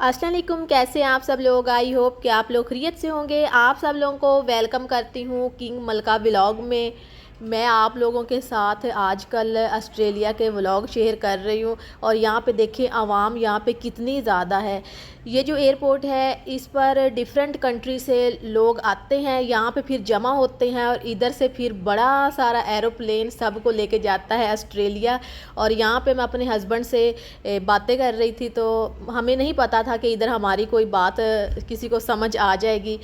अस्सलाम वालेकुम। कैसे हैं आप सब लोग। आई होप कि आप लोग खैरियत से होंगे। आप सब लोगों को वेलकम करती हूँ किंग मलका व्लॉग में। मैं आप लोगों के साथ आजकल ऑस्ट्रेलिया के व्लॉग शेयर कर रही हूँ और यहाँ पे देखिए आवाम यहाँ पे कितनी ज़्यादा है। ये जो एयरपोर्ट है इस पर डिफरेंट कंट्री से लोग आते हैं, यहाँ पे फिर जमा होते हैं और इधर से फिर बड़ा सारा एरोप्लेन सबको लेके जाता है ऑस्ट्रेलिया। और यहाँ पे मैं अपने हस्बैंड से बातें कर रही थी तो हमें नहीं पता था कि इधर हमारी कोई बात किसी को समझ आ जाएगी।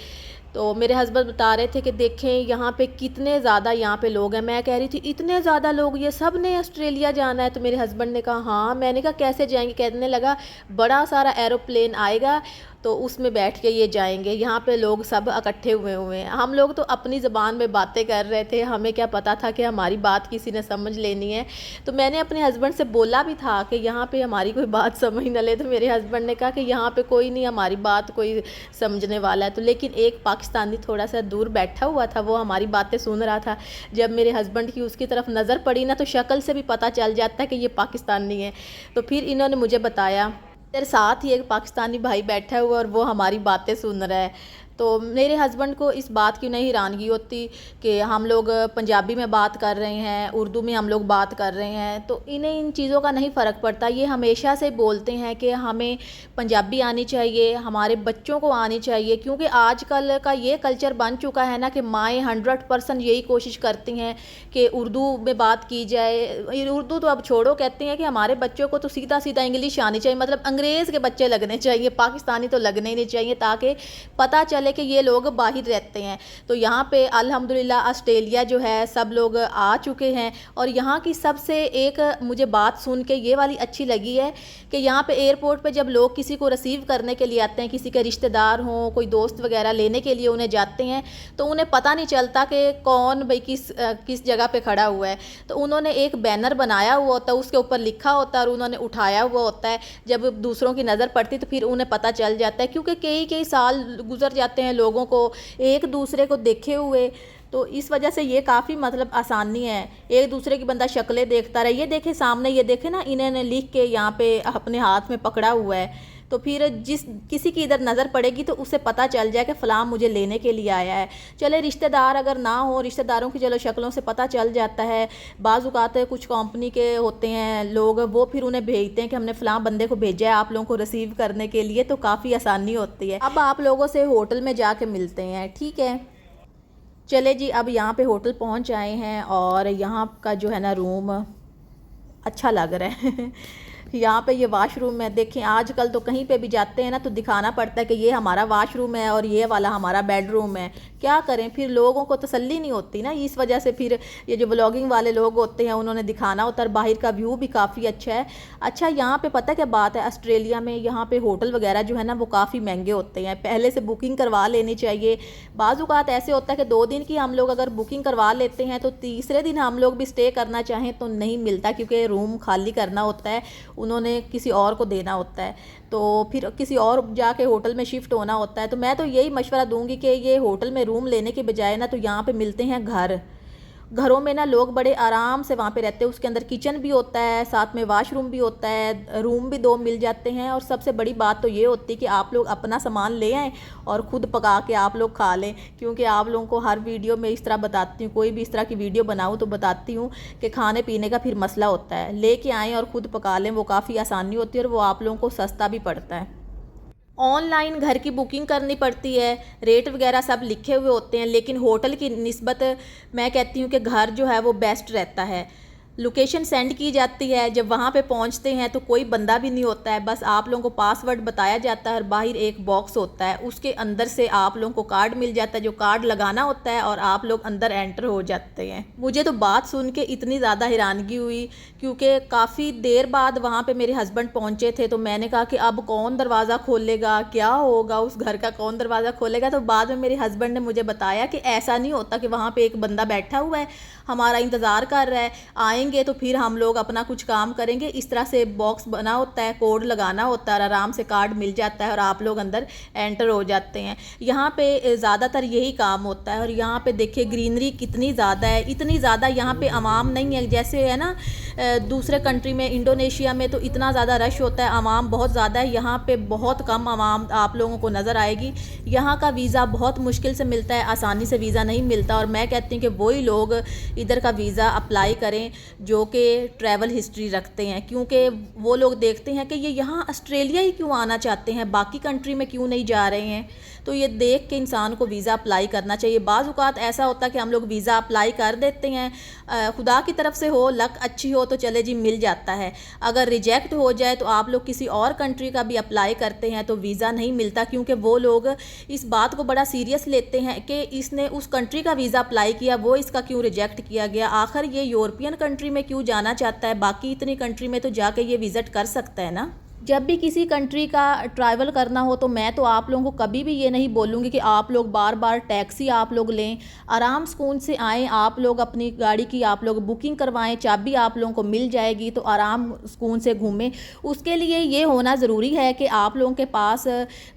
तो मेरे हस्बैंड बता रहे थे कि देखें यहाँ पे कितने ज़्यादा यहाँ पे लोग हैं। मैं कह रही थी इतने ज़्यादा लोग, ये सब ने ऑस्ट्रेलिया जाना है। तो मेरे हस्बैंड ने कहा हाँ। मैंने कहा कैसे जाएंगे। कहने लगा बड़ा सारा एरोप्लेन आएगा तो उसमें बैठ के ये जाएंगे। यहाँ पे लोग सब इकट्ठे हुए हैं। हम लोग तो अपनी ज़बान में बातें कर रहे थे, हमें क्या पता था कि हमारी बात किसी ने समझ लेनी है। तो मैंने अपने हस्बैंड से बोला भी था कि यहाँ पे हमारी कोई बात समझ न ले। तो मेरे हस्बैंड ने कहा कि यहाँ पे कोई नहीं हमारी बात कोई समझने वाला है। तो लेकिन एक पाकिस्तानी थोड़ा सा दूर बैठा हुआ था, वो हमारी बातें सुन रहा था। जब मेरे हस्बैंड की उसकी तरफ नज़र पड़ी ना तो शक्ल से भी पता चल जाता है कि ये पाकिस्तानी है। तो फिर इन्होंने मुझे बताया तेरे साथ ही एक पाकिस्तानी भाई बैठा हुआ और वो हमारी बातें सुन रहा है। तो मेरे हस्बैंड को इस बात की नहीं हैरानगी होती कि हम लोग पंजाबी में बात कर रहे हैं, उर्दू में हम लोग बात कर रहे हैं। तो इन्हें इन चीज़ों का नहीं फ़र्क पड़ता। ये हमेशा से बोलते हैं कि हमें पंजाबी आनी चाहिए, हमारे बच्चों को आनी चाहिए। क्योंकि आजकल का ये कल्चर बन चुका है ना कि माएँ 100% यही कोशिश करती हैं कि उर्दू में बात की जाए। उर्दू तो अब छोड़ो, कहते हैं कि हमारे बच्चों को तो सीधा सीधा इंग्लिश आनी चाहिए, मतलब अंग्रेज़ के बच्चे लगने चाहिए, पाकिस्तानी तो लगने ही नहीं चाहिए, ताकि पता चले कि ये लोग बाहर रहते हैं। तो यहाँ पे अल्हम्दुलिल्लाह ऑस्ट्रेलिया जो है सब लोग आ चुके हैं। और यहाँ की सबसे एक मुझे बात सुन के ये वाली अच्छी लगी है कि यहाँ पे एयरपोर्ट पे जब लोग किसी को रिसीव करने के लिए आते हैं, किसी के रिश्तेदार हों, कोई दोस्त वगैरह लेने के लिए उन्हें जाते हैं, तो उन्हें पता नहीं चलता कि कौन भाई किस जगह पे खड़ा हुआ है। तो उन्होंने एक बैनर बनाया हुआ होता है, उसके ऊपर लिखा होता है और उन्होंने उठाया हुआ होता है। जब दूसरों की नज़र पड़ती तो फिर उन्हें पता चल जाता है, क्योंकि कई कई साल गुजर जाते हैं लोगों को एक दूसरे को देखे हुए। तो इस वजह से ये काफ़ी मतलब आसानी है, एक दूसरे की बंदा शक्लें देखता रहे। ये देखे सामने, ये देखे ना, इन्होंने लिख के यहाँ पे अपने हाथ में पकड़ा हुआ है। तो फिर जिस किसी की इधर नज़र पड़ेगी तो उसे पता चल जाए कि फ़लाँ मुझे लेने के लिए आया है। चले रिश्तेदार अगर ना हो, रिश्तेदारों की चलो शक्लों से पता चल जाता है। बाज़ औक़ात कुछ कंपनी के होते हैं लोग, वो फिर उन्हें भेजते हैं कि हमने फ़लाँ बंदे को भेजा है आप लोगों को रिसीव करने के लिए। तो काफ़ी आसानी होती है। अब आप लोगों से होटल में जाके मिलते हैं, ठीक है। चले जी, अब यहाँ पे होटल पहुँच आए हैं और यहाँ का जो है ना रूम अच्छा लग रहा है। यहाँ पे ये वाशरूम है। देखें आजकल तो कहीं पे भी जाते हैं ना तो दिखाना पड़ता है कि ये हमारा वाशरूम है और ये वाला हमारा बेडरूम है। क्या करें, फिर लोगों को तसल्ली नहीं होती ना, इस वजह से फिर ये जो व्लॉगिंग वाले लोग होते हैं उन्होंने दिखाना होता है। बाहर का व्यू भी काफ़ी अच्छा है। अच्छा, यहाँ पे पता क्या बात है, ऑस्ट्रेलिया में यहाँ पे होटल वगैरह जो है ना वो काफ़ी महंगे होते हैं, पहले से बुकिंग करवा लेनी चाहिए। बाज़ औक़ात ऐसे होता है कि 2 दिन की हम लोग अगर बुकिंग करवा लेते हैं तो तीसरे दिन हम लोग भी स्टे करना चाहें तो नहीं मिलता, क्योंकि रूम खाली करना होता है, उन्होंने किसी और को देना होता है। तो फिर किसी और जाके होटल में शिफ्ट होना होता है। तो मैं तो यही मशवरा दूंगी कि ये होटल में रूम लेने के बजाय ना तो यहाँ पे मिलते हैं घर। घरों में ना लोग बड़े आराम से वहाँ पे रहते हैं। उसके अंदर किचन भी होता है, साथ में वाशरूम भी होता है, रूम भी 2 मिल जाते हैं। और सबसे बड़ी बात तो ये होती है कि आप लोग अपना सामान ले आएँ और ख़ुद पका के आप लोग खा लें। क्योंकि आप लोगों को हर वीडियो में इस तरह बताती हूँ, कोई भी इस तरह की वीडियो बनाऊँ तो बताती हूँ कि खाने पीने का फिर मसला होता है। लेके आएँ और ख़ुद पका लें, वो काफ़ी आसानी होती है और वो आप लोगों को सस्ता भी पड़ता है। ऑनलाइन घर की बुकिंग करनी पड़ती है, रेट वगैरह सब लिखे हुए होते हैं, लेकिन होटल की निस्बत मैं कहती हूँ कि घर जो है वो बेस्ट रहता है। लोकेशन सेंड की जाती है, जब वहाँ पे पहुँचते हैं तो कोई बंदा भी नहीं होता है, बस आप लोगों को पासवर्ड बताया जाता है और बाहर एक बॉक्स होता है, उसके अंदर से आप लोगों को कार्ड मिल जाता है, जो कार्ड लगाना होता है और आप लोग अंदर एंटर हो जाते हैं। मुझे तो बात सुन के इतनी ज़्यादा हैरानगी हुई, क्योंकि काफ़ी देर बाद वहाँ पे मेरे हस्बैंड पहुँचे थे। तो मैंने कहा कि अब कौन दरवाज़ा खोलेगा, क्या होगा उस घर का, कौन दरवाज़ा खोलेगा। तो बाद में मेरे हस्बैंड ने मुझे बताया कि ऐसा नहीं होता, कि वहाँ पर एक बंदा बैठा हुआ है, हमारा इंतज़ार कर रहा है, आएंगे आएंगे तो फिर हम लोग अपना कुछ काम करेंगे। इस तरह से बॉक्स बना होता है, कोड लगाना होता है और आराम से कार्ड मिल जाता है और आप लोग अंदर एंटर हो जाते हैं। यहाँ पे ज़्यादातर यही काम होता है। और यहाँ पे देखिए ग्रीनरी कितनी ज़्यादा है, इतनी ज़्यादा यहाँ पे आवाम नहीं है जैसे है ना दूसरे कंट्री में, इंडोनेशिया में तो इतना ज़्यादा रश होता है, आवाम बहुत ज़्यादा है। यहाँ पे बहुत कम आवाम आप लोगों को नज़र आएगी। यहाँ का वीज़ा बहुत मुश्किल से मिलता है, आसानी से वीज़ा नहीं मिलता। और मैं कहती हूँ कि वही लोग इधर का वीज़ा अप्लाई करें जो कि ट्रैवल हिस्ट्री रखते हैं, क्योंकि वो लोग देखते हैं कि ये यहाँ ऑस्ट्रेलिया ही क्यों आना चाहते हैं, बाकी कंट्री में क्यों नहीं जा रहे हैं। तो ये देख के इंसान को वीज़ा अप्लाई करना चाहिए। बाज़ औक़ात ऐसा होता है कि हम लोग वीज़ा अप्लाई कर देते हैं, खुदा की तरफ से हो, लक अच्छी हो तो चले जी मिल जाता है। अगर रिजेक्ट हो जाए तो आप लोग किसी और कंट्री का भी अप्लाई करते हैं तो वीज़ा नहीं मिलता, क्योंकि वो लोग इस बात को बड़ा सीरियस लेते हैं कि इसने उस कंट्री का वीज़ा अप्लाई किया, वो इसका क्यों रिजेक्ट किया गया, आखिर ये यूरोपियन कंट्री में क्यों जाना चाहता है, बाकी इतनी कंट्री में तो जाके ये विज़िट कर सकता है ना। जब भी किसी कंट्री का ट्रैवल करना हो तो मैं तो आप लोगों को कभी भी ये नहीं बोलूँगी कि आप लोग बार बार टैक्सी आप लोग लें। आराम सुकून से आएँ, आप लोग अपनी गाड़ी की आप लोग बुकिंग करवाएं, चाबी आप लोगों को मिल जाएगी तो आराम सुकून से घूमें। उसके लिए ये होना ज़रूरी है कि आप लोगों के पास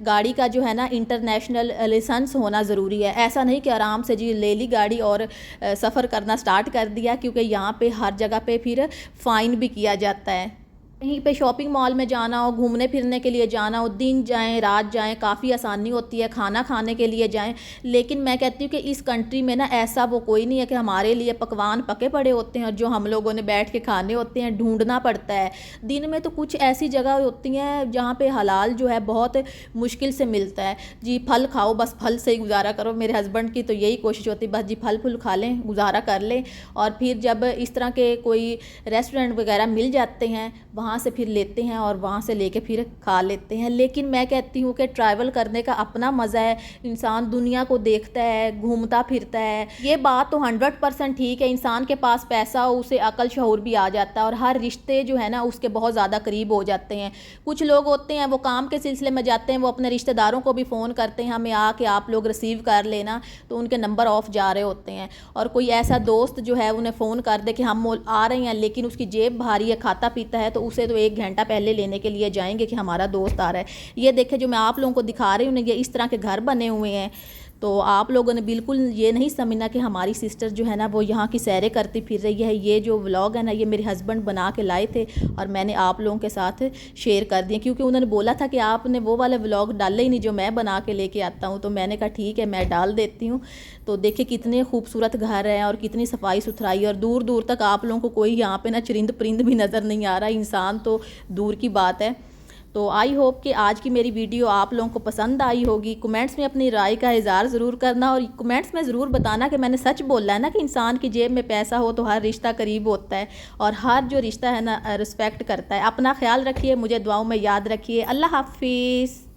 गाड़ी का जो है ना इंटरनेशनल लाइसेंस होना ज़रूरी है। ऐसा नहीं कि आराम से जी ले ली गाड़ी और सफ़र करना स्टार्ट कर दिया, क्योंकि यहाँ पे हर जगह पे फिर फ़ाइन भी किया जाता है। कहीं पे शॉपिंग मॉल में जाना हो, घूमने फिरने के लिए जाना हो, दिन जाएं रात जाएं, काफ़ी आसानी होती है, खाना खाने के लिए जाएं। लेकिन मैं कहती हूँ कि इस कंट्री में ना ऐसा वो कोई नहीं है कि हमारे लिए पकवान पके पड़े होते हैं और जो हम लोगों ने बैठ के खाने होते हैं, ढूंढना पड़ता है। दिन में तो कुछ ऐसी जगह होती हैं जहाँ पे हलाल जो है बहुत मुश्किल से मिलता है। जी फल खाओ, बस फल से ही गुजारा करो। मेरे हस्बैंड की तो यही कोशिश होती है, बस जी फल फूल खा लें, गुजारा कर लें। और फिर जब इस तरह के कोई रेस्टोरेंट वगैरह मिल जाते हैं वहाँ से फिर लेते हैं और वहाँ से लेके फिर खा लेते हैं। लेकिन मैं कहती हूँ कि ट्रैवल करने का अपना मज़ा है, इंसान दुनिया को देखता है, घूमता फिरता है। ये बात तो 100% ठीक है, इंसान के पास पैसा हो उसे अकल शऊर भी आ जाता है और हर रिश्ते जो है ना उसके बहुत ज़्यादा करीब हो जाते हैं। कुछ लोग होते हैं वो काम के सिलसिले में जाते हैं, वो अपने रिश्तेदारों को भी फ़ोन करते हैं हमें आके आप लोग रिसीव कर लेना, तो उनके नंबर ऑफ जा रहे होते हैं। और कोई ऐसा दोस्त जो है उन्हें फ़ोन कर दे कि हम आ रहे हैं लेकिन उसकी जेब भारी है, खाता पीता है, तो उसे तो 1 घंटा पहले लेने के लिए जाएंगे कि हमारा दोस्त आ रहा है। ये देखें जो मैं आप लोगों को दिखा रही हूँ ये इस तरह के घर बने हुए हैं। तो आप लोगों ने बिल्कुल ये नहीं समझना कि हमारी सिस्टर जो है ना वो यहाँ की सैरें करती फिर रही है। ये जो व्लॉग है ना ये मेरे हस्बैंड बना के लाए थे और मैंने आप लोगों के साथ शेयर कर दिए, क्योंकि उन्होंने बोला था कि आपने वो वाले व्लॉग डाले ही नहीं जो मैं बना के लेके आता हूँ। तो मैंने कहा ठीक है मैं डाल देती हूँ। तो देखिए कितने खूबसूरत घर हैं और कितनी सफाई सुथराई, और दूर दूर तक आप लोगों को कोई यहाँ पे ना चरिंद परिंद भी नज़र नहीं आ रहा, इंसान तो दूर की बात है। तो आई होप कि आज की मेरी वीडियो आप लोगों को पसंद आई होगी। कमेंट्स में अपनी राय का इज़हार ज़रूर करना और कमेंट्स में ज़रूर बताना कि मैंने सच बोला है ना कि इंसान की जेब में पैसा हो तो हर रिश्ता करीब होता है और हर जो रिश्ता है ना रिस्पेक्ट करता है। अपना ख्याल रखिए, मुझे दुआओं में याद रखिए। अल्लाह हाफिज़।